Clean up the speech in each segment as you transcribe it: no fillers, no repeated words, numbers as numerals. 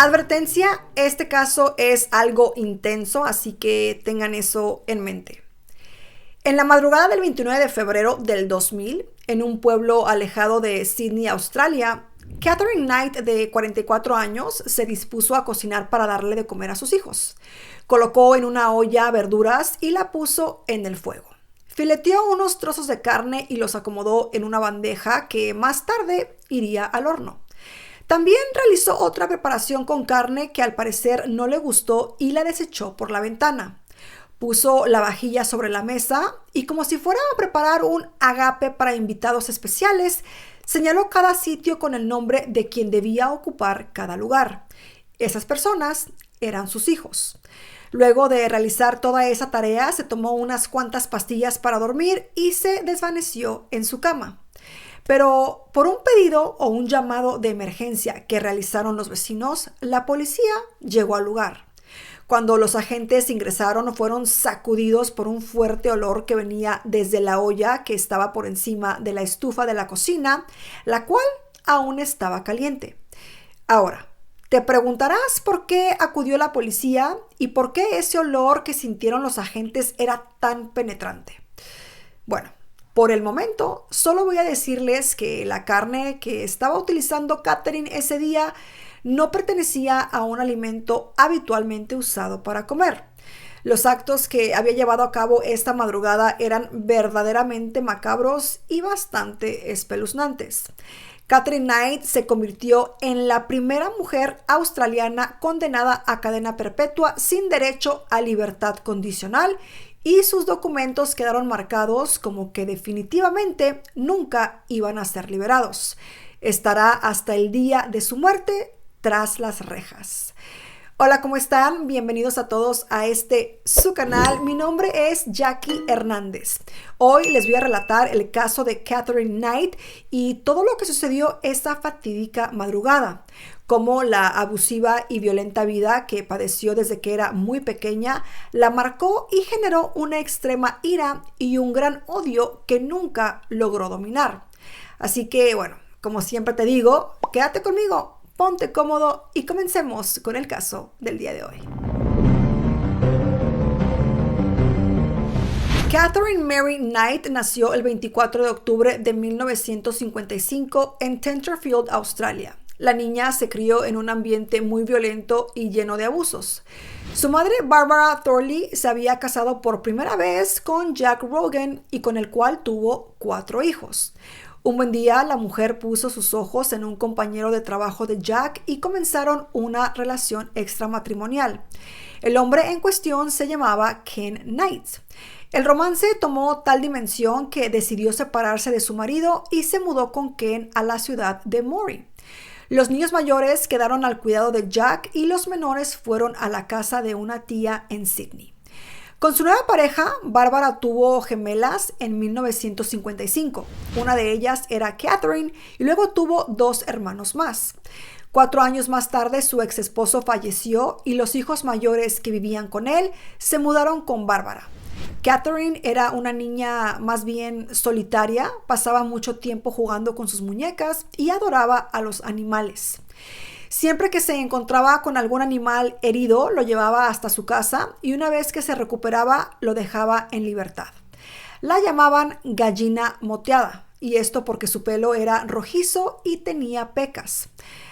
Advertencia, este caso es algo intenso, así que tengan eso en mente. En la madrugada del 29 de febrero del 2000, en un pueblo alejado de Sydney, Australia, Catherine Knight, de 44 años, se dispuso a cocinar para darle de comer a sus hijos. Colocó en una olla verduras y la puso en el fuego. Fileteó unos trozos de carne y los acomodó en una bandeja que más tarde iría al horno. También realizó otra preparación con carne que al parecer no le gustó y la desechó por la ventana. Puso la vajilla sobre la mesa y, como si fuera a preparar un agape para invitados especiales, señaló cada sitio con el nombre de quien debía ocupar cada lugar. Esas personas eran sus hijos. Luego de realizar toda esa tarea, se tomó unas cuantas pastillas para dormir y se desvaneció en su cama. Pero por un pedido o un llamado de emergencia que realizaron los vecinos, la policía llegó al lugar. Cuando los agentes ingresaron, fueron sacudidos por un fuerte olor que venía desde la olla que estaba por encima de la estufa de la cocina, la cual aún estaba caliente. Ahora, te preguntarás por qué acudió la policía y por qué ese olor que sintieron los agentes era tan penetrante. Bueno, por el momento, solo voy a decirles que la carne que estaba utilizando Catherine ese día no pertenecía a un alimento habitualmente usado para comer. Los actos que había llevado a cabo esta madrugada eran verdaderamente macabros y bastante espeluznantes. Catherine Knight se convirtió en la primera mujer australiana condenada a cadena perpetua sin derecho a libertad condicional, y sus documentos quedaron marcados como que definitivamente nunca iban a ser liberados. Estará hasta el día de su muerte tras las rejas. Hola, ¿cómo están? Bienvenidos a todos a su canal. Mi nombre es Jackie Hernández. Hoy les voy a relatar el caso de Catherine Knight y todo lo que sucedió esa fatídica madrugada, cómo la abusiva y violenta vida que padeció desde que era muy pequeña la marcó y generó una extrema ira y un gran odio que nunca logró dominar. Así que, bueno, como siempre te digo, quédate conmigo, ponte cómodo y comencemos con el caso del día de hoy. Catherine Mary Knight nació el 24 de octubre de 1955 en Tenterfield, Australia. La niña se crió en un ambiente muy violento y lleno de abusos. Su madre, Barbara Thorley, se había casado por primera vez con Jack Rogan y con el cual tuvo 4 hijos. Un buen día, la mujer puso sus ojos en un compañero de trabajo de Jack y comenzaron una relación extramatrimonial. El hombre en cuestión se llamaba Ken Knight. El romance tomó tal dimensión que decidió separarse de su marido y se mudó con Ken a la ciudad de Moree. Los niños mayores quedaron al cuidado de Jack y los menores fueron a la casa de una tía en Sydney. Con su nueva pareja, Bárbara tuvo gemelas en 1955. Una de ellas era Catherine y luego tuvo 2 hermanos más. 4 años más tarde, su ex esposo falleció y los hijos mayores que vivían con él se mudaron con Bárbara. Catherine era una niña más bien solitaria, pasaba mucho tiempo jugando con sus muñecas y adoraba a los animales. Siempre que se encontraba con algún animal herido, lo llevaba hasta su casa y una vez que se recuperaba, lo dejaba en libertad. La llamaban gallina moteada, y esto porque su pelo era rojizo y tenía pecas.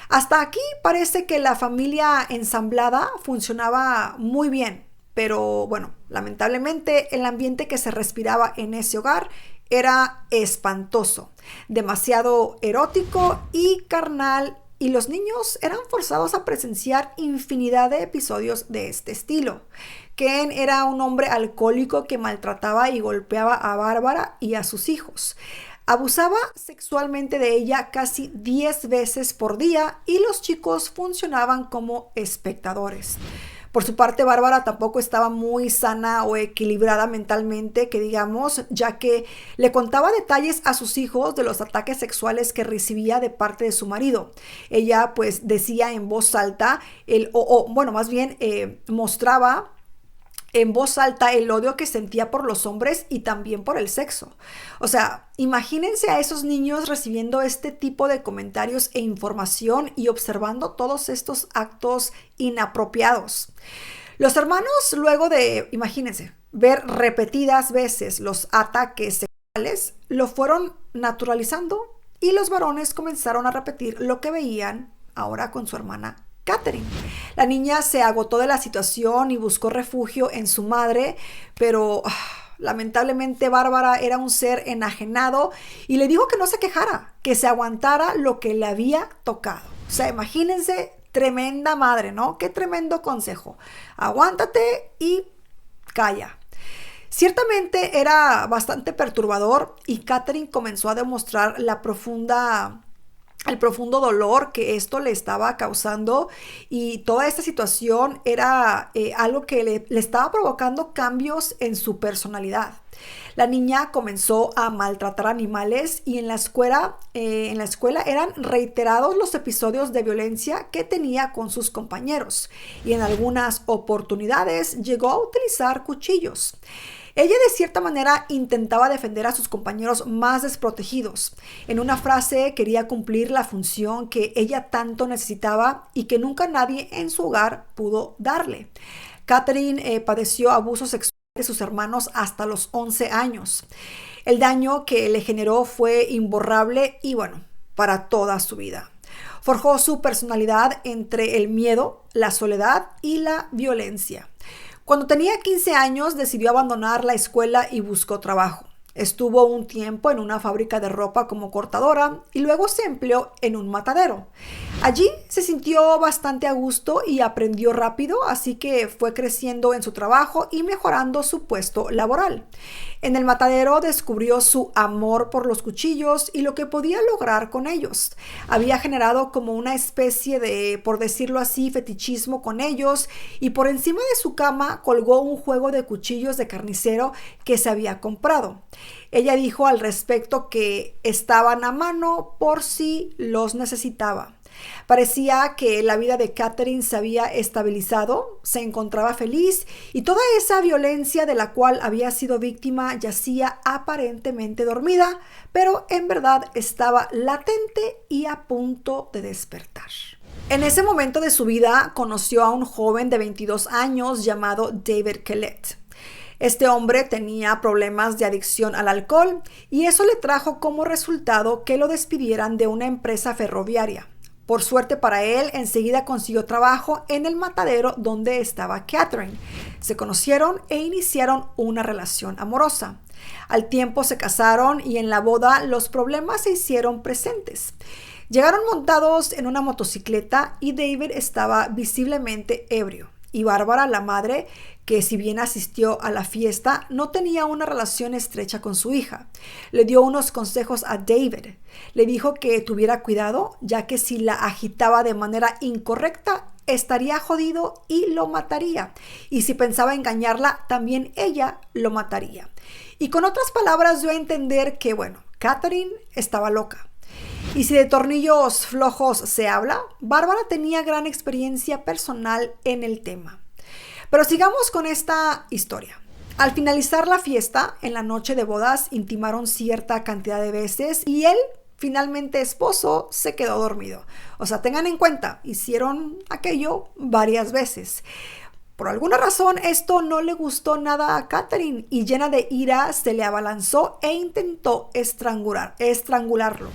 Hasta aquí parece que la familia ensamblada funcionaba muy bien, pero bueno, lamentablemente el ambiente que se respiraba en ese hogar era espantoso, demasiado erótico y carnal, y los niños eran forzados a presenciar infinidad de episodios de este estilo. Ken era un hombre alcohólico que maltrataba y golpeaba a Bárbara y a sus hijos. Abusaba sexualmente de ella casi 10 veces por día y los chicos funcionaban como espectadores. Por su parte, Bárbara tampoco estaba muy sana o equilibrada mentalmente, que digamos, ya que le contaba detalles a sus hijos de los ataques sexuales que recibía de parte de su marido. Ella pues decía en voz alta, mostraba en voz alta el odio que sentía por los hombres y también por el sexo. O sea, imagínense a esos niños recibiendo este tipo de comentarios e información y observando todos estos actos inapropiados. Los hermanos, luego de, imagínense, ver repetidas veces los ataques sexuales, lo fueron naturalizando y los varones comenzaron a repetir lo que veían ahora con su hermana Katherine. La niña se agotó de la situación y buscó refugio en su madre, pero lamentablemente Bárbara era un ser enajenado y le dijo que no se quejara, que se aguantara lo que le había tocado. O sea, imagínense, tremenda madre, ¿no? Qué tremendo consejo. Aguántate y calla. Ciertamente era bastante perturbador y Katherine comenzó a demostrar el profundo dolor que esto le estaba causando, y toda esta situación era algo que le estaba provocando cambios en su personalidad. La niña comenzó a maltratar animales y en la escuela eran reiterados los episodios de violencia que tenía con sus compañeros, y en algunas oportunidades llegó a utilizar cuchillos. Ella de cierta manera intentaba defender a sus compañeros más desprotegidos. En una frase quería cumplir la función que ella tanto necesitaba y que nunca nadie en su hogar pudo darle. Katherine padeció abuso sexual de sus hermanos hasta los 11 años. El daño que le generó fue imborrable y para toda su vida. Forjó su personalidad entre el miedo, la soledad y la violencia. Cuando tenía 15 años decidió abandonar la escuela y buscó trabajo. Estuvo un tiempo en una fábrica de ropa como cortadora y luego se empleó en un matadero. Allí se sintió bastante a gusto y aprendió rápido, así que fue creciendo en su trabajo y mejorando su puesto laboral. En el matadero descubrió su amor por los cuchillos y lo que podía lograr con ellos. Había generado como una especie de, por decirlo así, fetichismo con ellos, y por encima de su cama colgó un juego de cuchillos de carnicero que se había comprado. Ella dijo al respecto que estaban a mano por si los necesitaba. Parecía que la vida de Katherine se había estabilizado, se encontraba feliz y toda esa violencia de la cual había sido víctima yacía aparentemente dormida, pero en verdad estaba latente y a punto de despertar. En ese momento de su vida conoció a un joven de 22 años llamado David Kellett. Este hombre tenía problemas de adicción al alcohol y eso le trajo como resultado que lo despidieran de una empresa ferroviaria. Por suerte para él, enseguida consiguió trabajo en el matadero donde estaba Katherine. Se conocieron e iniciaron una relación amorosa. Al tiempo se casaron y en la boda los problemas se hicieron presentes. Llegaron montados en una motocicleta y David estaba visiblemente ebrio. Y Bárbara, la madre, que si bien asistió a la fiesta, no tenía una relación estrecha con su hija. Le dio unos consejos a David. Le dijo que tuviera cuidado, ya que si la agitaba de manera incorrecta, estaría jodido y lo mataría. Y si pensaba engañarla, también ella lo mataría. Y con otras palabras dio a entender que, Katherine estaba loca. Y si de tornillos flojos se habla, Bárbara tenía gran experiencia personal en el tema. Pero sigamos con esta historia. Al finalizar la fiesta, en la noche de bodas, intimaron cierta cantidad de veces y él, finalmente esposo, se quedó dormido. O sea, tengan en cuenta, hicieron aquello varias veces. Por alguna razón, esto no le gustó nada a Katherine y llena de ira se le abalanzó e intentó estrangularlo.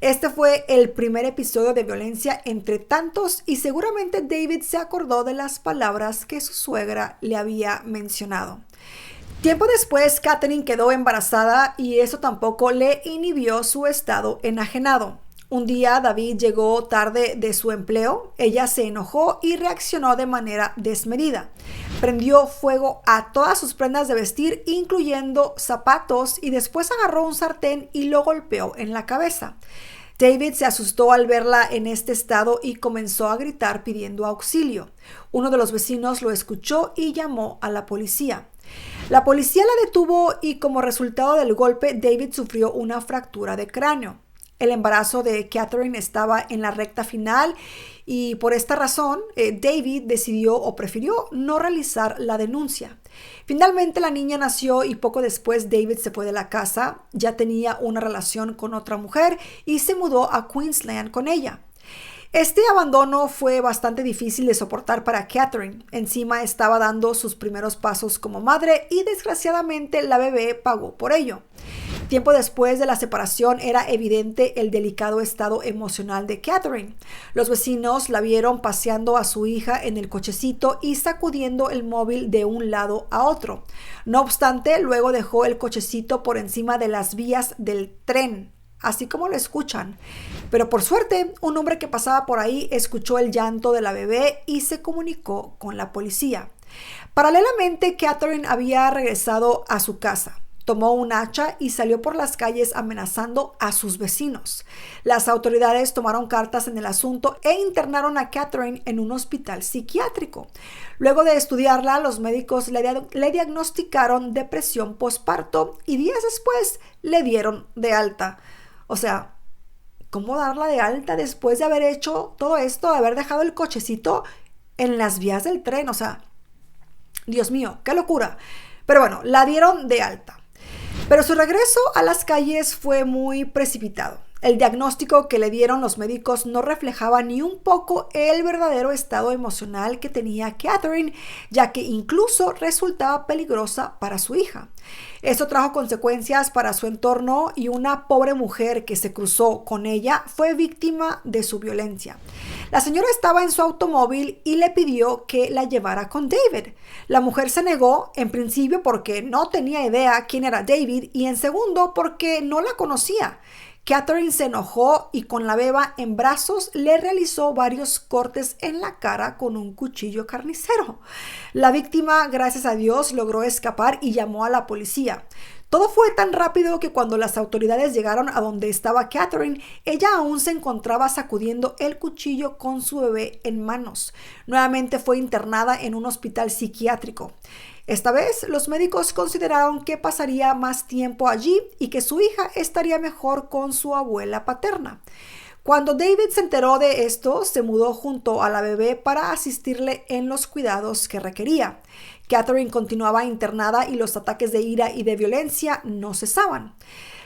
Este fue el primer episodio de violencia entre tantos y seguramente David se acordó de las palabras que su suegra le había mencionado. Tiempo después, Katherine quedó embarazada y eso tampoco le inhibió su estado enajenado. Un día David llegó tarde de su empleo, ella se enojó y reaccionó de manera desmedida. Prendió fuego a todas sus prendas de vestir, incluyendo zapatos, y después agarró un sartén y lo golpeó en la cabeza. David se asustó al verla en este estado y comenzó a gritar pidiendo auxilio. Uno de los vecinos lo escuchó y llamó a la policía. La policía la detuvo y como resultado del golpe, David sufrió una fractura de cráneo. El embarazo de Catherine estaba en la recta final y por esta razón David decidió o prefirió no realizar la denuncia. Finalmente la niña nació y poco después David se fue de la casa. Ya tenía una relación con otra mujer y se mudó a Queensland con ella. Este abandono fue bastante difícil de soportar para Catherine. Encima estaba dando sus primeros pasos como madre y desgraciadamente la bebé pagó por ello. Tiempo después de la separación era evidente el delicado estado emocional de Catherine. Los vecinos la vieron paseando a su hija en el cochecito y sacudiendo el móvil de un lado a otro. No obstante, luego dejó el cochecito por encima de las vías del tren, así como lo escuchan. Pero por suerte, un hombre que pasaba por ahí escuchó el llanto de la bebé y se comunicó con la policía. Paralelamente, Catherine había regresado a su casa. Tomó un hacha y salió por las calles amenazando a sus vecinos. Las autoridades tomaron cartas en el asunto e internaron a Catherine en un hospital psiquiátrico. Luego de estudiarla, los médicos le diagnosticaron depresión postparto y días después le dieron de alta. O sea, ¿cómo darla de alta después de haber hecho todo esto, de haber dejado el cochecito en las vías del tren? O sea, Dios mío, qué locura. Pero bueno, la dieron de alta. Pero su regreso a las calles fue muy precipitado. El diagnóstico que le dieron los médicos no reflejaba ni un poco el verdadero estado emocional que tenía Catherine, ya que incluso resultaba peligrosa para su hija. Esto trajo consecuencias para su entorno y una pobre mujer que se cruzó con ella fue víctima de su violencia. La señora estaba en su automóvil y le pidió que la llevara con David. La mujer se negó, en principio porque no tenía idea quién era David y en segundo porque no la conocía. Catherine se enojó y con la beba en brazos le realizó varios cortes en la cara con un cuchillo carnicero. La víctima, gracias a Dios, logró escapar y llamó a la policía. Todo fue tan rápido que cuando las autoridades llegaron a donde estaba Catherine, ella aún se encontraba sacudiendo el cuchillo con su bebé en manos. Nuevamente fue internada en un hospital psiquiátrico. Esta vez, los médicos consideraron que pasaría más tiempo allí y que su hija estaría mejor con su abuela paterna. Cuando David se enteró de esto, se mudó junto a la bebé para asistirle en los cuidados que requería. Catherine continuaba internada y los ataques de ira y de violencia no cesaban.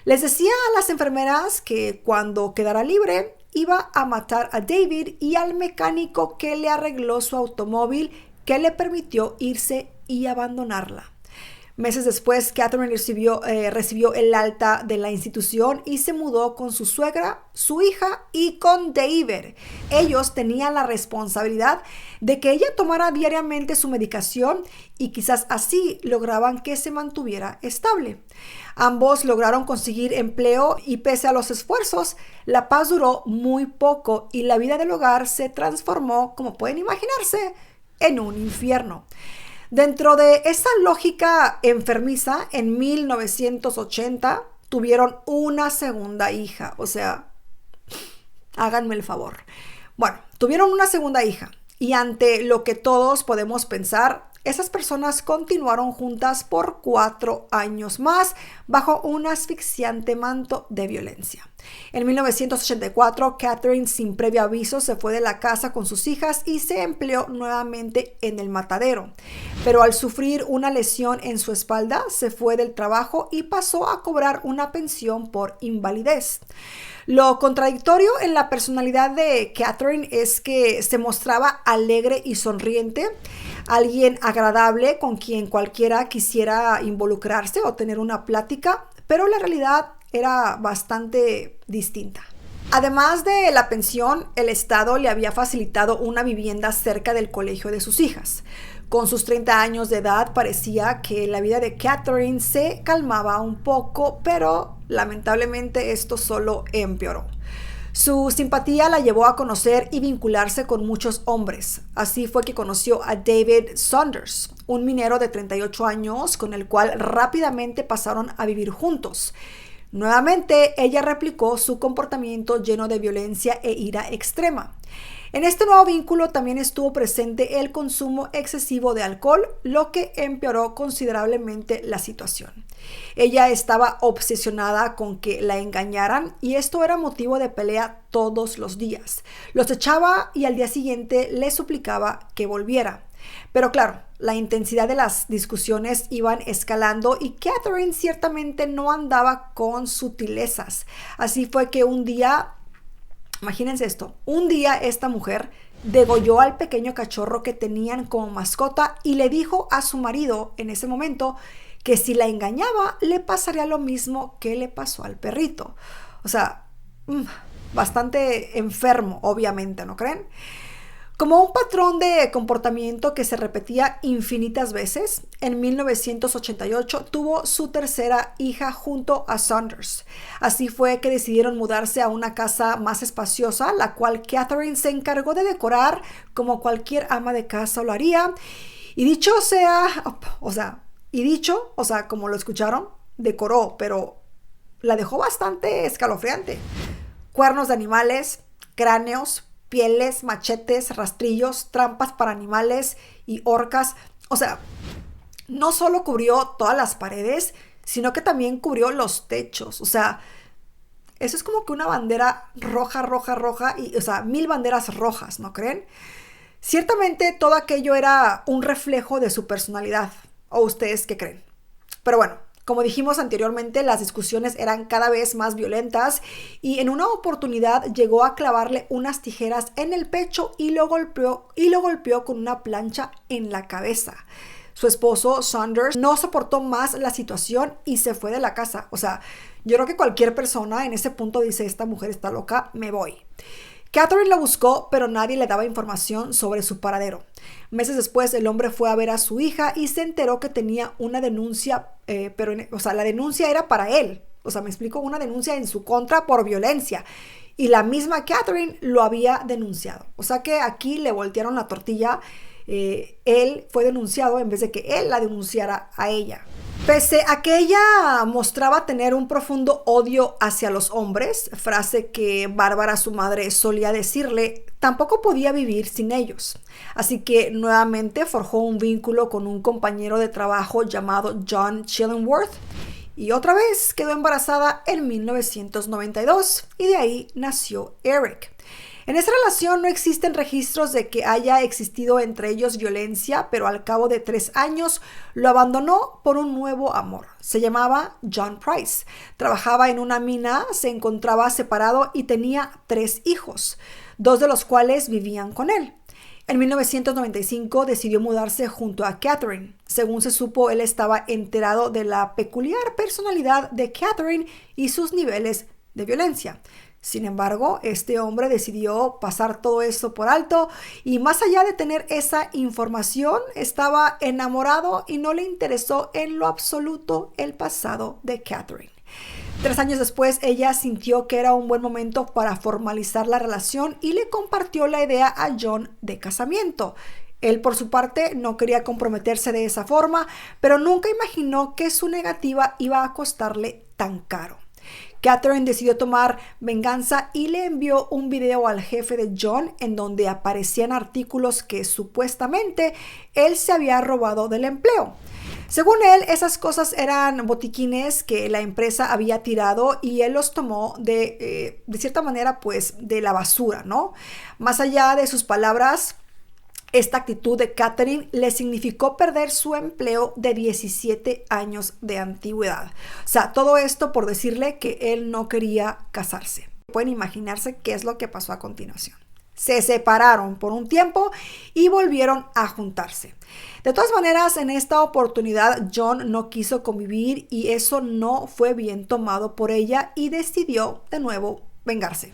Les decía a las enfermeras que cuando quedara libre, iba a matar a David y al mecánico que le arregló su automóvil, que le permitió irse y abandonarla. Meses después, Catherine recibió el alta de la institución y se mudó con su suegra, su hija y con David. Ellos tenían la responsabilidad de que ella tomara diariamente su medicación y quizás así lograban que se mantuviera estable. Ambos lograron conseguir empleo y pese a los esfuerzos, la paz duró muy poco y la vida del hogar se transformó, como pueden imaginarse, en un infierno. Dentro de esa lógica enfermiza, en 1980 tuvieron una segunda hija. O sea, háganme el favor. Bueno, tuvieron una segunda hija y ante lo que todos podemos pensar, esas personas continuaron juntas por 4 años más bajo un asfixiante manto de violencia. En 1984, Catherine, sin previo aviso, se fue de la casa con sus hijas y se empleó nuevamente en el matadero. Pero al sufrir una lesión en su espalda, se fue del trabajo y pasó a cobrar una pensión por invalidez. Lo contradictorio en la personalidad de Catherine es que se mostraba alegre y sonriente, alguien agradable con quien cualquiera quisiera involucrarse o tener una plática, pero la realidad era bastante distinta. Además de la pensión, el Estado le había facilitado una vivienda cerca del colegio de sus hijas. Con sus 30 años de edad parecía que la vida de Catherine se calmaba un poco, pero lamentablemente esto solo empeoró. Su simpatía la llevó a conocer y vincularse con muchos hombres. Así fue que conoció a David Saunders, un minero de 38 años con el cual rápidamente pasaron a vivir juntos. Nuevamente, ella replicó su comportamiento lleno de violencia e ira extrema. En este nuevo vínculo también estuvo presente el consumo excesivo de alcohol, lo que empeoró considerablemente la situación. Ella estaba obsesionada con que la engañaran y esto era motivo de pelea todos los días. Los echaba y al día siguiente le suplicaba que volviera. Pero claro, la intensidad de las discusiones iban escalando y Catherine ciertamente no andaba con sutilezas. Así fue que un día, imagínense esto, un día esta mujer degolló al pequeño cachorro que tenían como mascota y le dijo a su marido en ese momento que si la engañaba le pasaría lo mismo que le pasó al perrito. O sea, bastante enfermo, obviamente, ¿no creen? Como un patrón de comportamiento que se repetía infinitas veces, en 1988 tuvo su tercera hija junto a Saunders. Así fue que decidieron mudarse a una casa más espaciosa, la cual Catherine se encargó de decorar como cualquier ama de casa lo haría. Y dicho, como lo escucharon, decoró, pero la dejó bastante escalofriante. Cuernos de animales, cráneos, pieles, machetes, rastrillos, trampas para animales y horcas. O sea, no solo cubrió todas las paredes, sino que también cubrió los techos. O sea, eso es como que una bandera roja, y, 1000 banderas rojas, ¿no creen? Ciertamente todo aquello era un reflejo de su personalidad. ¿O ustedes qué creen? Pero bueno, como dijimos anteriormente, las discusiones eran cada vez más violentas y en una oportunidad llegó a clavarle unas tijeras en el pecho y lo golpeó con una plancha en la cabeza. Su esposo, Saunders, no soportó más la situación y se fue de la casa. O sea, yo creo que cualquier persona en ese punto dice, esta mujer está loca, me voy. Catherine lo buscó, pero nadie le daba información sobre su paradero. Meses después, el hombre fue a ver a su hija y se enteró que tenía una denuncia, la denuncia era para él. O sea, me explico, una denuncia en su contra por violencia. Y la misma Catherine lo había denunciado. O sea que aquí le voltearon la tortilla. Él fue denunciado en vez de que él la denunciara a ella. Pese a que ella mostraba tener un profundo odio hacia los hombres, frase que Bárbara, su madre, solía decirle, tampoco podía vivir sin ellos. Así que nuevamente forjó un vínculo con un compañero de trabajo llamado John Chillingworth y otra vez quedó embarazada en 1992 y de ahí nació Eric. En esa relación no existen registros de que haya existido entre ellos violencia, pero al cabo de 3 años lo abandonó por un nuevo amor. Se llamaba John Price, trabajaba en una mina, se encontraba separado y tenía 3 hijos, 2 de los cuales vivían con él. En 1995 decidió mudarse junto a Catherine. Según se supo, él estaba enterado de la peculiar personalidad de Catherine y sus niveles de violencia. Sin embargo, este hombre decidió pasar todo esto por alto y más allá de tener esa información, estaba enamorado y no le interesó en lo absoluto el pasado de Catherine. 3 años después, ella sintió que era un buen momento para formalizar la relación y le compartió la idea a John de casamiento. Él, por su parte, no quería comprometerse de esa forma, pero nunca imaginó que su negativa iba a costarle tan caro. Catherine decidió tomar venganza y le envió un video al jefe de John en donde aparecían artículos que supuestamente él se había robado del empleo. Según él, esas cosas eran botiquines que la empresa había tirado y él los tomó de cierta manera, pues, de la basura, ¿no? Más allá de sus palabras, esta actitud de Catherine le significó perder su empleo de 17 años de antigüedad. O sea, todo esto por decirle que él no quería casarse. Pueden imaginarse qué es lo que pasó a continuación. Se separaron por un tiempo y volvieron a juntarse. De todas maneras, en esta oportunidad John no quiso convivir y eso no fue bien tomado por ella y decidió de nuevo vengarse.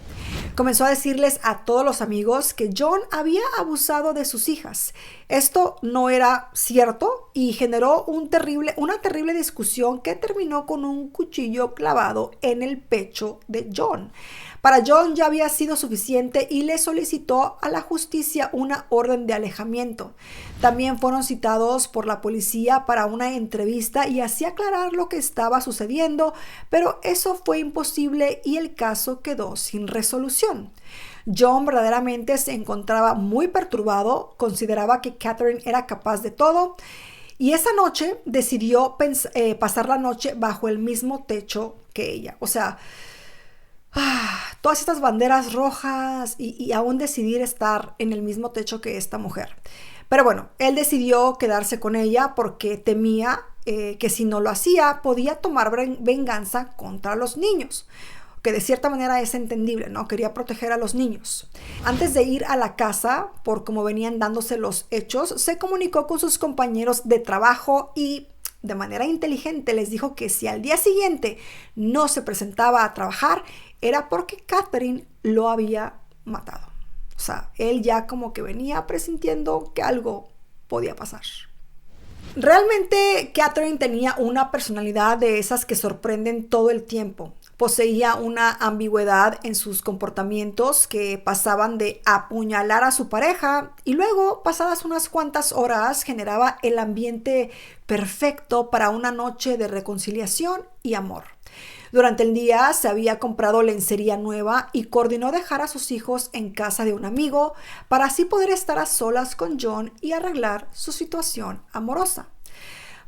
Comenzó a decirles a todos los amigos que John había abusado de sus hijas. Esto no era cierto y generó una terrible discusión que terminó con un cuchillo clavado en el pecho de John. Para John ya había sido suficiente y le solicitó a la justicia una orden de alejamiento. También fueron citados por la policía para una entrevista y así aclarar lo que estaba sucediendo, pero eso fue imposible y el caso quedó sin resolución. John verdaderamente se encontraba muy perturbado, consideraba que Catherine era capaz de todo y esa noche decidió pasar la noche bajo el mismo techo que ella. O sea, todas estas banderas rojas y aún decidir estar en el mismo techo que esta mujer. Pero bueno, él decidió quedarse con ella porque temía que si no lo hacía podía tomar venganza contra los niños, que de cierta manera es entendible, ¿no? Quería proteger a los niños. Antes de ir a la casa, por cómo venían dándose los hechos, se comunicó con sus compañeros de trabajo y de manera inteligente les dijo que si al día siguiente no se presentaba a trabajar, era porque Catherine lo había matado. O sea, él ya como que venía presintiendo que algo podía pasar. Realmente Catherine tenía una personalidad de esas que sorprenden todo el tiempo. Poseía una ambigüedad en sus comportamientos que pasaban de apuñalar a su pareja y luego, pasadas unas cuantas horas, generaba el ambiente perfecto para una noche de reconciliación y amor. Durante el día se había comprado lencería nueva y coordinó dejar a sus hijos en casa de un amigo para así poder estar a solas con John y arreglar su situación amorosa.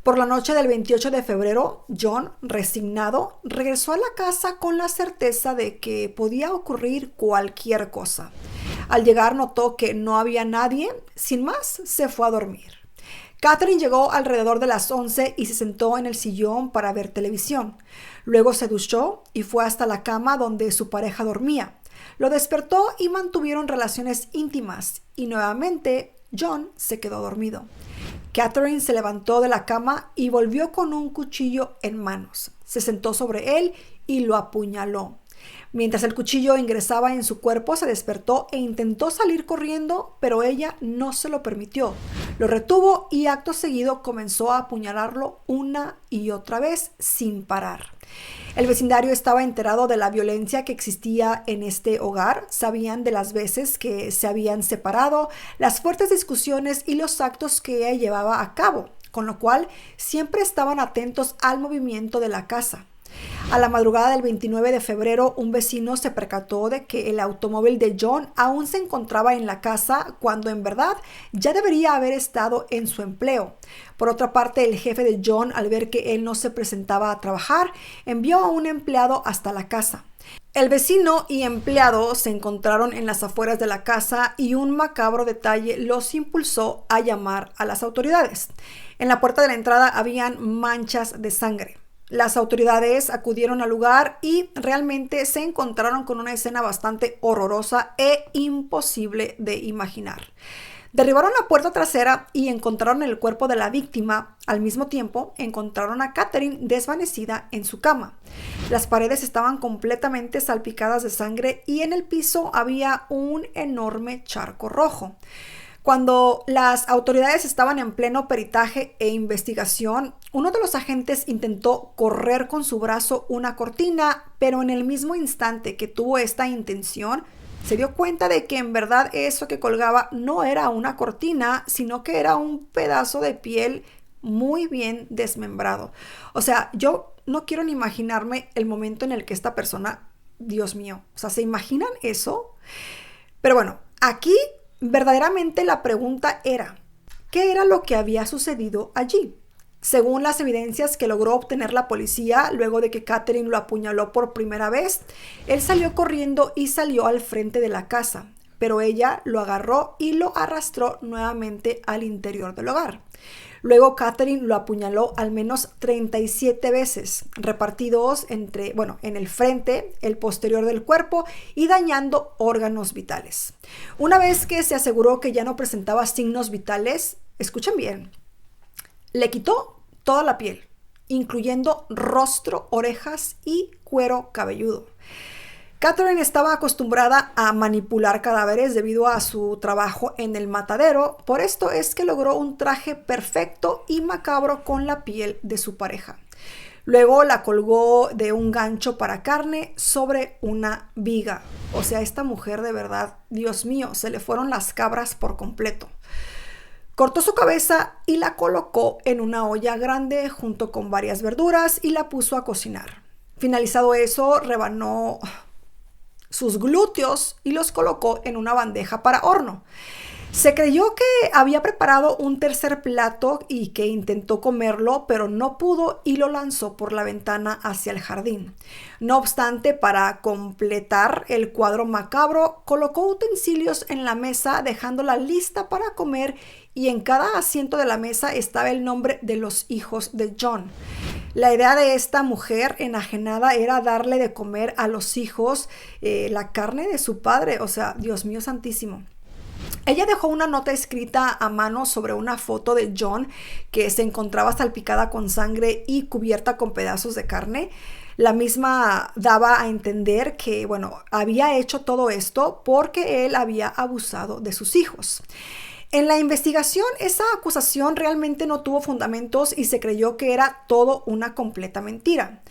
Por la noche del 28 de febrero, John, resignado, regresó a la casa con la certeza de que podía ocurrir cualquier cosa. Al llegar notó que no había nadie, sin más, se fue a dormir. Catherine llegó alrededor de las 11 y se sentó en el sillón para ver televisión. Luego se duchó y fue hasta la cama donde su pareja dormía. Lo despertó y mantuvieron relaciones íntimas y nuevamente John se quedó dormido. Catherine se levantó de la cama y volvió con un cuchillo en manos. Se sentó sobre él y lo apuñaló. Mientras el cuchillo ingresaba en su cuerpo, se despertó e intentó salir corriendo, pero ella no se lo permitió. Lo retuvo y acto seguido comenzó a apuñalarlo una y otra vez sin parar. El vecindario estaba enterado de la violencia que existía en este hogar, sabían de las veces que se habían separado, las fuertes discusiones y los actos que ella llevaba a cabo, con lo cual siempre estaban atentos al movimiento de la casa. A la madrugada del 29 de febrero, un vecino se percató de que el automóvil de John aún se encontraba en la casa cuando en verdad ya debería haber estado en su empleo. Por otra parte, el jefe de John, al ver que él no se presentaba a trabajar, envió a un empleado hasta la casa. El vecino y empleado se encontraron en las afueras de la casa y un macabro detalle los impulsó a llamar a las autoridades. En la puerta de la entrada habían manchas de sangre. Las autoridades acudieron al lugar y realmente se encontraron con una escena bastante horrorosa e imposible de imaginar. Derribaron la puerta trasera y encontraron el cuerpo de la víctima. Al mismo tiempo, encontraron a Catherine desvanecida en su cama. Las paredes estaban completamente salpicadas de sangre y en el piso había un enorme charco rojo. Cuando las autoridades estaban en pleno peritaje e investigación, uno de los agentes intentó correr con su brazo una cortina, pero en el mismo instante que tuvo esta intención, se dio cuenta de que en verdad eso que colgaba no era una cortina, sino que era un pedazo de piel muy bien desmembrado. O sea, yo no quiero ni imaginarme el momento en el que esta persona, Dios mío, o sea, ¿se imaginan eso? Pero bueno, aquí verdaderamente la pregunta era, ¿qué era lo que había sucedido allí? Según las evidencias que logró obtener la policía, luego de que Catherine lo apuñaló por primera vez, él salió corriendo y salió al frente de la casa, pero ella lo agarró y lo arrastró nuevamente al interior del hogar. Luego Catherine lo apuñaló al menos 37 veces, repartidos en el frente, el posterior del cuerpo y dañando órganos vitales. Una vez que se aseguró que ya no presentaba signos vitales, escuchen bien, le quitó toda la piel, incluyendo rostro, orejas y cuero cabelludo. Catherine estaba acostumbrada a manipular cadáveres debido a su trabajo en el matadero, por esto es que logró un traje perfecto y macabro con la piel de su pareja. Luego la colgó de un gancho para carne sobre una viga. O sea, esta mujer de verdad, Dios mío, se le fueron las cabras por completo. Cortó su cabeza y la colocó en una olla grande junto con varias verduras y la puso a cocinar. Finalizado eso, rebanó sus glúteos y los colocó en una bandeja para horno. Se creyó que había preparado un tercer plato y que intentó comerlo, pero no pudo y lo lanzó por la ventana hacia el jardín. No obstante, para completar el cuadro macabro, colocó utensilios en la mesa, dejándola lista para comer, y en cada asiento de la mesa estaba el nombre de los hijos de John. La idea de esta mujer enajenada era darle de comer a los hijos la carne de su padre. O sea, Dios mío santísimo. Ella dejó una nota escrita a mano sobre una foto de John que se encontraba salpicada con sangre y cubierta con pedazos de carne. La misma daba a entender que, bueno, había hecho todo esto porque él había abusado de sus hijos. En la investigación, esa acusación realmente no tuvo fundamentos y se creyó que era todo una completa mentira.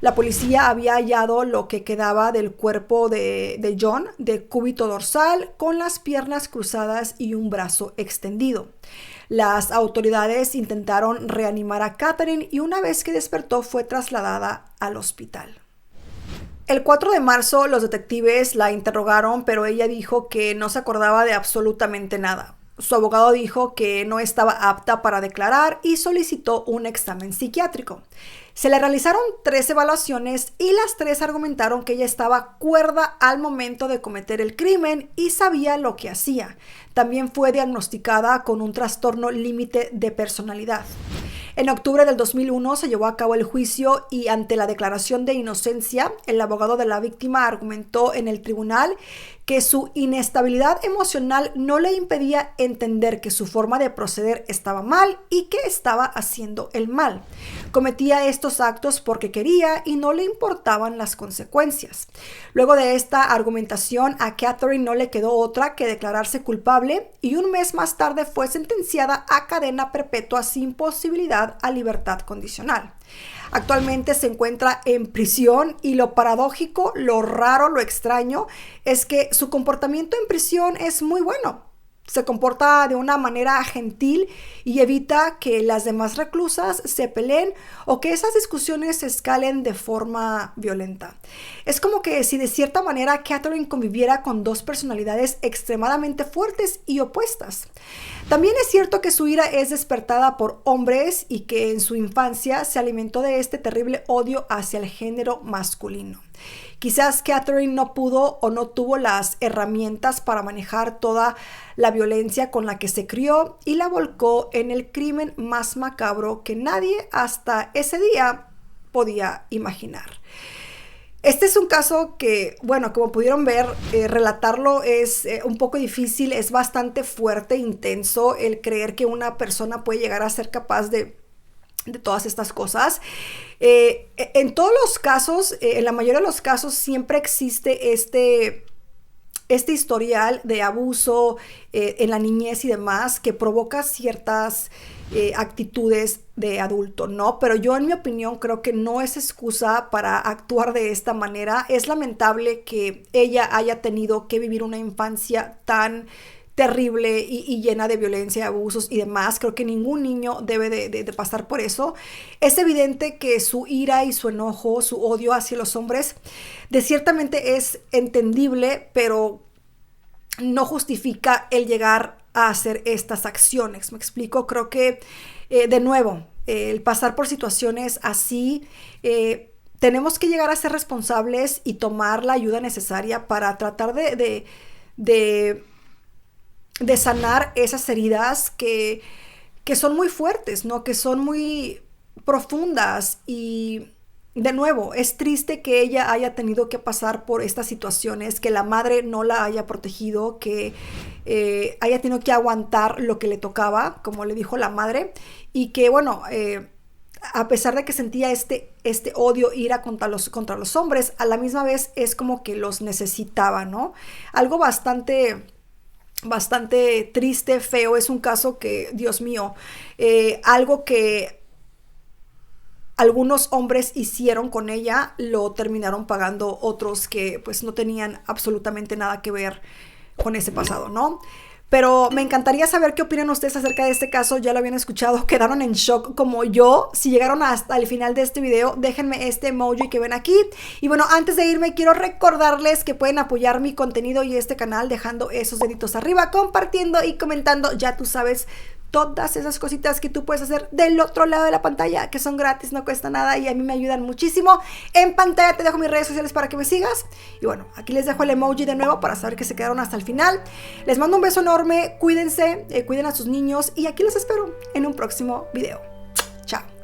La policía había hallado lo que quedaba del cuerpo de John, de cúbito dorsal, con las piernas cruzadas y un brazo extendido. Las autoridades intentaron reanimar a Catherine y una vez que despertó fue trasladada al hospital. El 4 de marzo los detectives la interrogaron, pero ella dijo que no se acordaba de absolutamente nada. Su abogado dijo que no estaba apta para declarar y solicitó un examen psiquiátrico. Se le realizaron 3 evaluaciones y las 3 argumentaron que ella estaba cuerda al momento de cometer el crimen y sabía lo que hacía. También fue diagnosticada con un trastorno límite de personalidad. En octubre del 2001 se llevó a cabo el juicio y ante la declaración de inocencia, el abogado de la víctima argumentó en el tribunal que su inestabilidad emocional no le impedía entender que su forma de proceder estaba mal y que estaba haciendo el mal. Cometía estos actos porque quería y no le importaban las consecuencias. Luego de esta argumentación, a Catherine no le quedó otra que declararse culpable y un mes más tarde fue sentenciada a cadena perpetua sin posibilidad a libertad condicional. Actualmente se encuentra en prisión y lo paradójico, lo raro, lo extraño es que su comportamiento en prisión es muy bueno. Se comporta de una manera gentil y evita que las demás reclusas se peleen o que esas discusiones escalen de forma violenta. Es como que si de cierta manera Catherine conviviera con 2 personalidades extremadamente fuertes y opuestas. También es cierto que su ira es despertada por hombres y que en su infancia se alimentó de este terrible odio hacia el género masculino. Quizás Catherine no pudo o no tuvo las herramientas para manejar toda la violencia con la que se crió y la volcó en el crimen más macabro que nadie hasta ese día podía imaginar. Este es un caso que, bueno, como pudieron ver, relatarlo es un poco difícil, es bastante fuerte, intenso el creer que una persona puede llegar a ser capaz de todas estas cosas. En todos los casos, en la mayoría de los casos, siempre existe este historial de abuso en la niñez y demás que provoca ciertas actitudes de adulto, ¿no? Pero yo, en mi opinión, creo que no es excusa para actuar de esta manera. Es lamentable que ella haya tenido que vivir una infancia tan terrible y llena de violencia, abusos y demás. Creo que ningún niño debe de pasar por eso. Es evidente que su ira y su enojo, su odio hacia los hombres, de ciertamente es entendible, pero no justifica el llegar a hacer estas acciones. ¿Me explico? Creo que, de nuevo, el pasar por situaciones así, tenemos que llegar a ser responsables y tomar la ayuda necesaria para tratar de sanar esas heridas que son muy fuertes, ¿no? Que son muy profundas y, de nuevo, es triste que ella haya tenido que pasar por estas situaciones, que la madre no la haya protegido, que haya tenido que aguantar lo que le tocaba, como le dijo la madre, y que, bueno, a pesar de que sentía este odio, ira contra los hombres, a la misma vez es como que los necesitaba, ¿no? Algo bastante triste, feo. Es un caso que, Dios mío, algo que algunos hombres hicieron con ella, lo terminaron pagando otros que pues no tenían absolutamente nada que ver con ese pasado, ¿no? Pero me encantaría saber qué opinan ustedes acerca de este caso. Ya lo habían escuchado, quedaron en shock como yo. Si llegaron hasta el final de este video, déjenme este emoji que ven aquí. Y bueno, antes de irme, quiero recordarles que pueden apoyar mi contenido y este canal dejando esos deditos arriba, compartiendo y comentando. Ya tú sabes, todas esas cositas que tú puedes hacer del otro lado de la pantalla, que son gratis, no cuesta nada y a mí me ayudan muchísimo. En pantalla te dejo mis redes sociales para que me sigas. Y bueno, aquí les dejo el emoji de nuevo para saber que se quedaron hasta el final. Les mando un beso enorme, cuídense, cuiden a sus niños y aquí los espero en un próximo video. Chao.